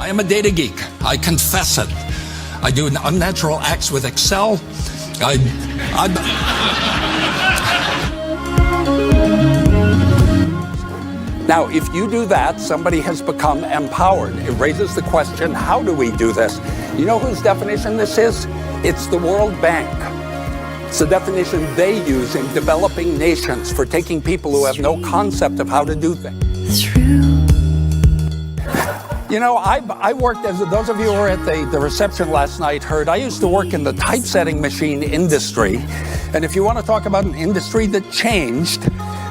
I'm a data geek. I confess it. I do unnatural acts with Excel. Now, if you do that, somebody has become empowered. It raises the question, how do we do this? You know whose definition this is? It's the World Bank. It's the definition they use in developing nations for taking people who have no concept of how to do things. You know, I worked, as those of you who were at the reception last night heard, I used to work in the typesetting machine industry. And if you want to talk about an industry that changed,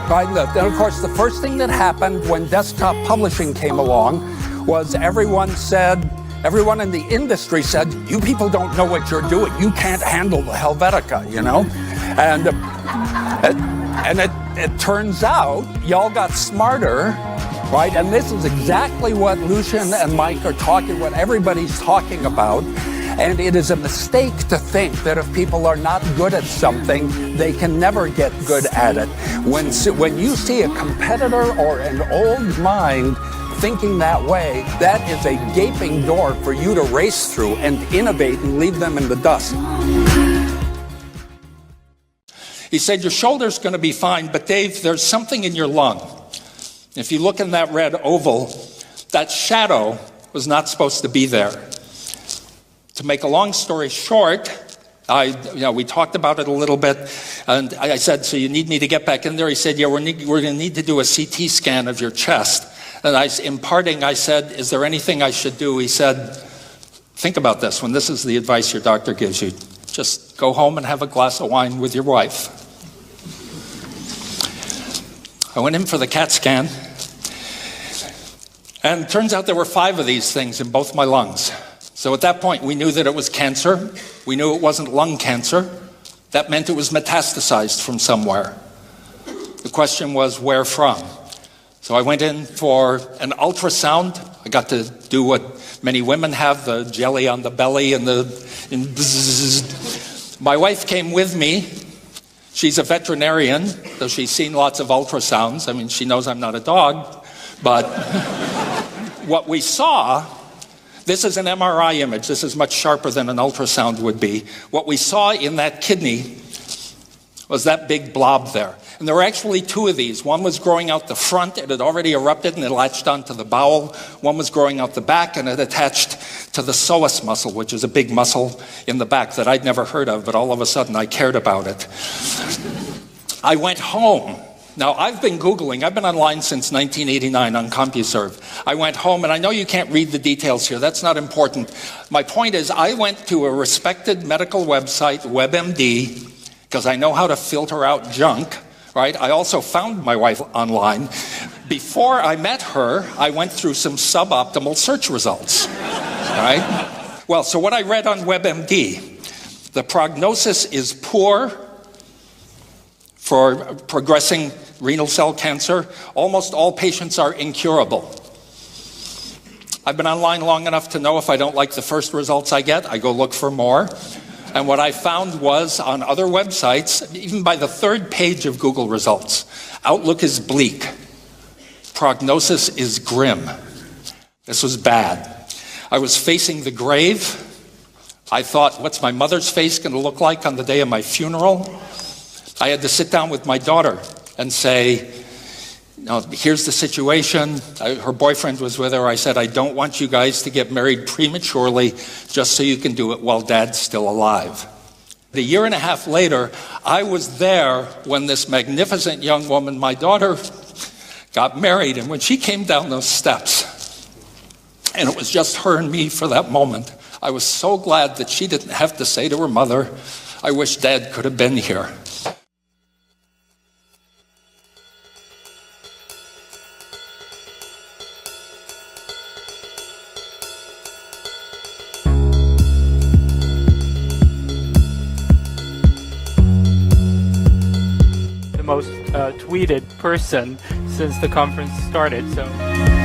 right, then of course the first thing that happened when desktop publishing came along was everyone in the industry said, you people don't know what you're doing. You can't handle the Helvetica, you know? And it turns out y'all got smarter. Right, and this is exactly what Lucian and Mike are what everybody's talking about. And it is a mistake to think that if people are not good at something, they can never get good at it. When you see a competitor or an old mind thinking that way, that is a gaping door for you to race through and innovate and leave them in the dust. He said, your shoulder's going to be fine, but Dave, there's something in your lung. If you look in that red oval, that shadow was not supposed to be there. To make a long story short, we talked about it a little bit, and I said, so you need me to get back in there? He said, yeah, we're going to need to do a CT scan of your chest. And in parting, I said, is there anything I should do? He said, think about this. When this is the advice your doctor gives you, just go home and have a glass of wine with your wife. I went in for the CAT scan, and it turns out there were 5 of these things in both my lungs. So at that point, we knew that it was cancer. We knew it wasn't lung cancer. That meant it was metastasized from somewhere. The question was, where from? So I went in for an ultrasound. I got to do what many women have, the jelly on the belly and My wife came with me. She's a veterinarian, so she's seen lots of ultrasounds. I mean, she knows I'm not a dog, but what we saw, this is an MRI image. This is much sharper than an ultrasound would be. What we saw in that kidney was that big blob there. And there were actually 2 of these. One was growing out the front. It had already erupted and it latched onto the bowel. One was growing out the back and it attached to the psoas muscle, which is a big muscle in the back that I'd never heard of, but all of a sudden I cared about it. I went home. Now, I've been Googling. I've been online since 1989 on CompuServe. I went home, and I know you can't read the details here. That's not important. My point is, I went to a respected medical website, WebMD, because I know how to filter out junk. Right? I also found my wife online. Before I met her, I went through some suboptimal search results. Right? Well, so what I read on WebMD, the prognosis is poor for progressing renal cell cancer. Almost all patients are incurable. I've been online long enough to know if I don't like the first results I get, I go look for more. And what I found was on other websites, even by the 3rd page of Google results, outlook is bleak. Prognosis is grim. This was bad. I was facing the grave. I thought, what's my mother's face going to look like on the day of my funeral? I had to sit down with my daughter and say, here's the situation. Her boyfriend was with her. I said, I don't want you guys to get married prematurely just so you can do it while Dad's still alive. A year and a half later, I was there when this magnificent young woman, my daughter, got married. And when she came down those steps, and it was just her and me for that moment, I was so glad that she didn't have to say to her mother, I wish Dad could have been here. most tweeted person since the conference started. So.